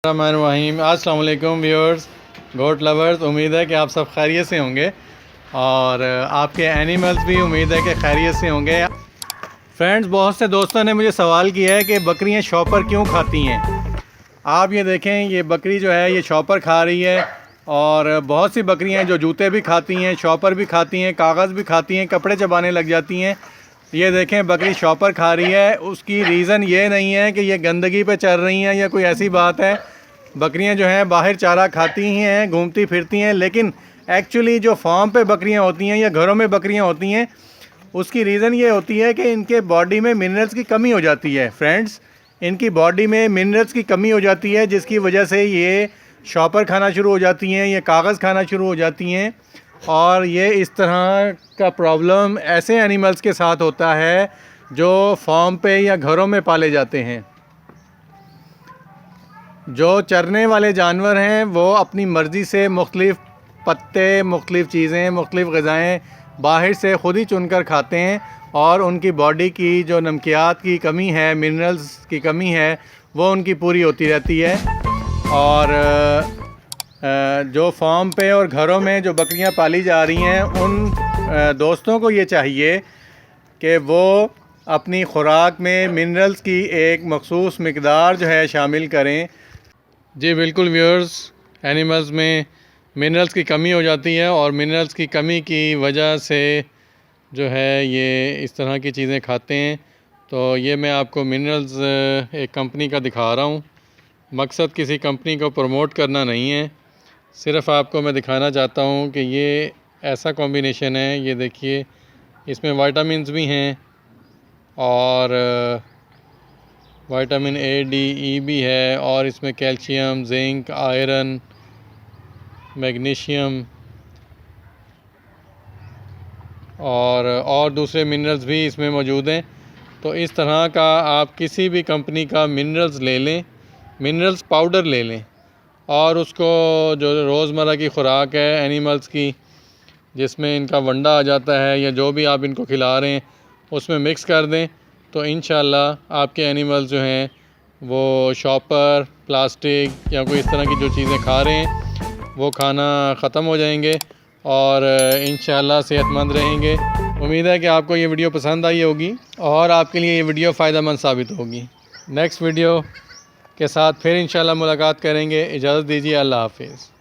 रहीम अस्सलाम वालेकुम व्यूअर्स, गोट लवर्स। उम्मीद है कि आप सब खैरियत से होंगे और आपके एनिमल्स भी उम्मीद है कि खैरियत से होंगे। फ्रेंड्स, बहुत से दोस्तों ने मुझे सवाल किया है कि बकरियां शॉपर क्यों खाती हैं। आप ये देखें, ये बकरी जो है ये शॉपर खा रही है और बहुत सी बकरियां जो जूते भी खाती हैं, शॉपर भी खाती हैं, कागज़ भी खाती हैं, कपड़े चबाने लग जाती हैं। ये देखें, बकरी शॉपर खा रही है। उसकी रीज़न ये नहीं है कि ये गंदगी पे चल रही हैं या कोई ऐसी बात है। बकरियां जो हैं बाहर चारा खाती ही हैं, घूमती फिरती हैं, लेकिन एक्चुअली जो फार्म पे बकरियां होती हैं या घरों में बकरियां होती हैं, उसकी रीज़न ये होती है कि इनके बॉडी में मिनरल्स की कमी हो जाती है। फ्रेंड्स, इनकी बॉडी में मिनरल्स की कमी हो जाती है, जिसकी वजह से ये शॉपर खाना शुरू हो जाती हैं, ये कागज़ खाना शुरू हो जाती हैं। और ये इस तरह का प्रॉब्लम ऐसे एनिमल्स के साथ होता है जो फार्म पे या घरों में पाले जाते हैं। जो चरने वाले जानवर हैं वो अपनी मर्ज़ी से मुख्तलिफ़ पत्ते, मुख्तलिफ़ चीज़ें, मुख्तलिफ़ ग़िज़ाएँ बाहर से ख़ुद ही चुनकर खाते हैं और उनकी बॉडी की जो नमकियात की कमी है, मिनरल्स की कमी है, वो उनकी पूरी होती रहती है। और जो फार्म पे और घरों में जो बकरियां पाली जा रही हैं, उन दोस्तों को ये चाहिए कि वो अपनी ख़ुराक में मिनरल्स की एक मख़सूस मिक़दार जो है शामिल करें। जी बिल्कुल व्यूअर्स, एनिमल्स में मिनरल्स की कमी हो जाती है और मिनरल्स की कमी की वजह से जो है ये इस तरह की चीज़ें खाते हैं। तो ये मैं आपको मिनरल्स एक कंपनी का दिखा रहा हूँ। मकसद किसी कंपनी को प्रमोट करना नहीं है, सिर्फ़ आपको मैं दिखाना चाहता हूँ कि ये ऐसा कॉम्बिनेशन है। ये देखिए, इसमें विटामिन्स भी हैं और विटामिन ए, डी, ई भी है और इसमें कैल्शियम, जिंक, आयरन, मैग्नीशियम और दूसरे मिनरल्स भी इसमें मौजूद हैं। तो इस तरह का आप किसी भी कंपनी का मिनरल्स ले लें, मिनरल्स पाउडर ले लें और उसको जो रोज़मर्रा की ख़ुराक है एनिमल्स की, जिसमें इनका वंडा आ जाता है या जो भी आप इनको खिला रहे हैं, उसमें मिक्स कर दें। तो इंशाल्लाह आपके एनिमल्स जो हैं वो शॉपर, प्लास्टिक या कोई इस तरह की जो चीज़ें खा रहे हैं वो खाना ख़त्म हो जाएंगे और इंशाल्लाह सेहतमंद रहेंगे। उम्मीद है कि आपको ये वीडियो पसंद आई होगी और आपके लिए ये वीडियो फ़ायदेमंद साबित होगी। नेक्स्ट वीडियो के साथ फिर इंशाल्लाह मुलाकात करेंगे। इजाज़त दीजिए, अल्लाह हाफ़िज़।